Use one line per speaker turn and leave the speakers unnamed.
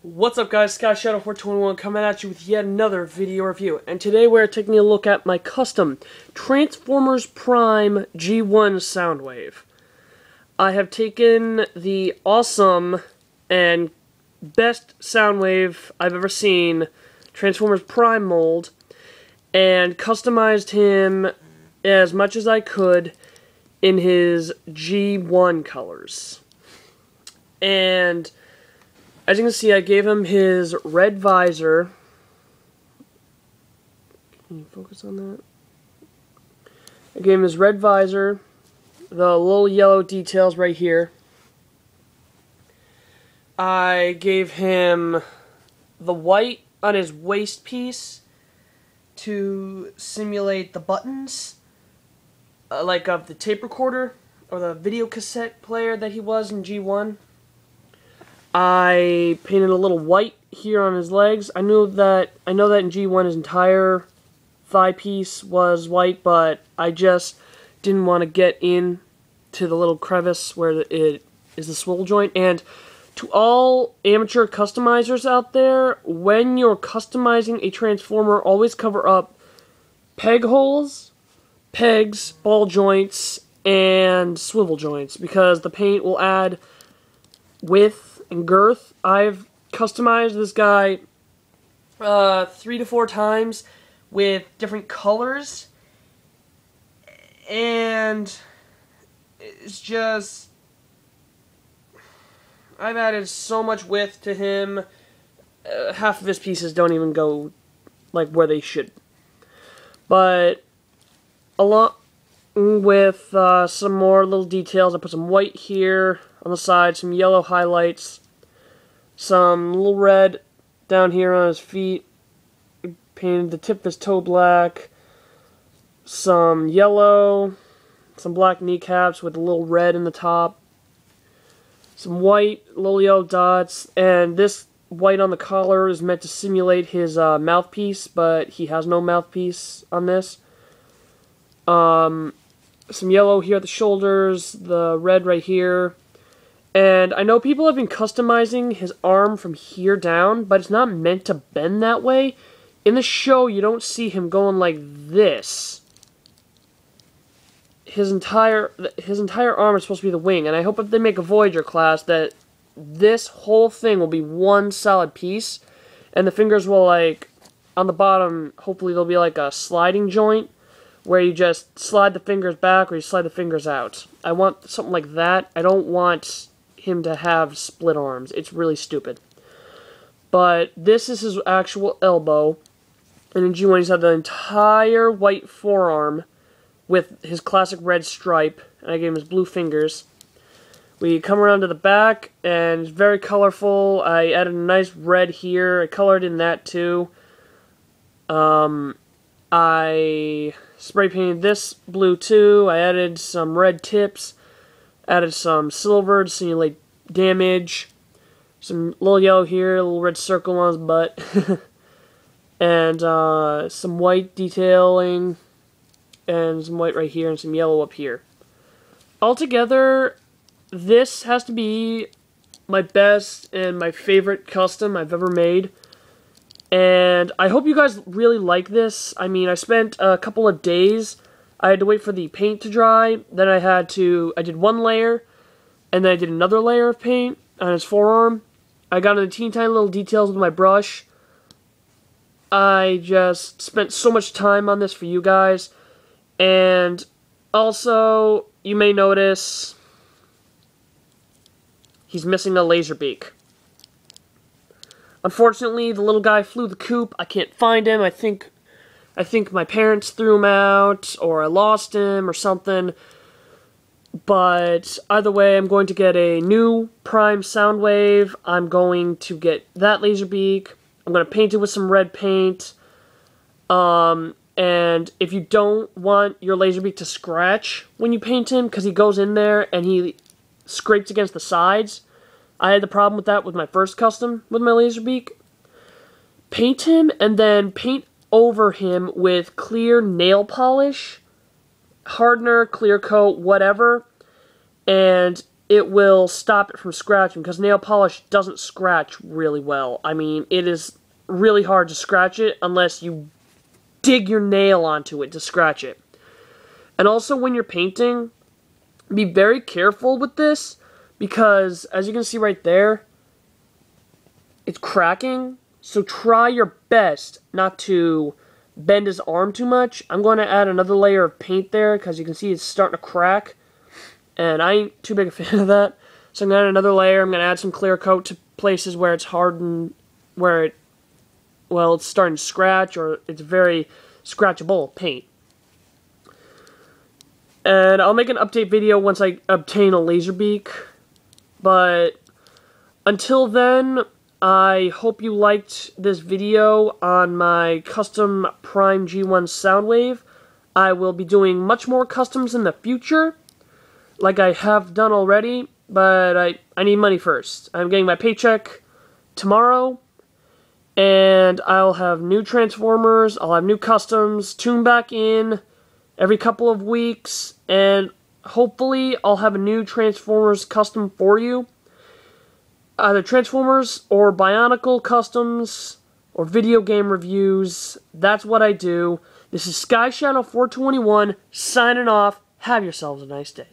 What's up guys, Sky Shadow 421 coming at you with yet another video review, and today we're taking a look at my custom Transformers Prime G1 Soundwave. I have taken the awesome and best Soundwave I've ever seen, Transformers Prime mold, and customized him as much as I could in his G1 colors. And as you can see, I gave him his red visor. Can you focus on that? I gave him his red visor, the little yellow details right here. I gave him the white on his waist piece to simulate the buttons, like of the tape recorder or the video cassette player that he was in G1. I painted a little white here on his legs. I know that in G1 his entire thigh piece was white, but I just didn't want to get in to the little crevice where it is the swivel joint. And to all amateur customizers out there, when you're customizing a Transformer, always cover up peg holes, pegs, ball joints, and swivel joints, because the paint will add width and girth. I've customized this guy 3 to 4 times with different colors, and it's just, I've added so much width to him. Half of his pieces don't even go like where they should. But along with some more little details, I put some white here on the side, some yellow highlights, some little red down here on his feet, painted the tip of his toe black, some yellow, some black kneecaps with a little red in the top, some white, little yellow dots, and this white on the collar is meant to simulate his mouthpiece, but he has no mouthpiece on this. Some yellow here at the shoulders, the red right here. And I know people have been customizing his arm from here down, but it's not meant to bend that way. In the show, you don't see him going like this. His entire arm is supposed to be the wing, and I hope if they make a Voyager class that this whole thing will be one solid piece, and the fingers will, like, on the bottom, hopefully there'll be like a sliding joint, where you just slide the fingers back or you slide the fingers out. I want something like that. I don't want him to have split arms. It's really stupid. But this is his actual elbow. And in G1 he's had the entire white forearm with his classic red stripe. And I gave him his blue fingers. We come around to the back, and it's very colorful. I added a nice red here. I colored in that too. I spray painted this blue too. I added some red tips, added some silver to simulate damage, some little yellow here, a little red circle on his butt, and some white detailing, and some white right here, and some yellow up here. Altogether, this has to be my best and my favorite custom I've ever made. And I hope you guys really like this. I mean, I spent a couple of days. I had to wait for the paint to dry. Then I did one layer, and then I did another layer of paint on his forearm. I got into the teeny tiny little details with my brush. I just spent so much time on this for you guys. And also, you may notice he's missing a laser beak. Unfortunately, the little guy flew the coop. I can't find him. I think my parents threw him out, or I lost him, or something. But either way, I'm going to get a new Prime Soundwave. I'm going to get that laser beak. I'm going to paint it with some red paint. And if you don't want your laser beak to scratch when you paint him, because he goes in there and he scrapes against the sides, I had the problem with that with my first custom with my laser beak. Paint him and then paint over him with clear nail polish, hardener, clear coat, whatever. And it will stop it from scratching, because nail polish doesn't scratch really well. I mean, it is really hard to scratch it unless you dig your nail onto it to scratch it. And also when you're painting, be very careful with this, because as you can see right there, it's cracking. So try your best not to bend his arm too much. I'm going to add another layer of paint there, because you can see it's starting to crack. And I ain't too big a fan of that. So I'm going to add another layer. I'm going to add some clear coat to places where it's hardened, where it's starting to scratch, or it's very scratchable paint. And I'll make an update video once I obtain a laser beak. But until then, I hope you liked this video on my custom Prime G1 Soundwave. I will be doing much more customs in the future, like I have done already, but I need money first. I'm getting my paycheck tomorrow, and I'll have new Transformers, I'll have new customs, tune back in every couple of weeks, and hopefully I'll have a new Transformers custom for you. Either Transformers or Bionicle customs or video game reviews. That's what I do. This is Sky Shadow 421 signing off. Have yourselves a nice day.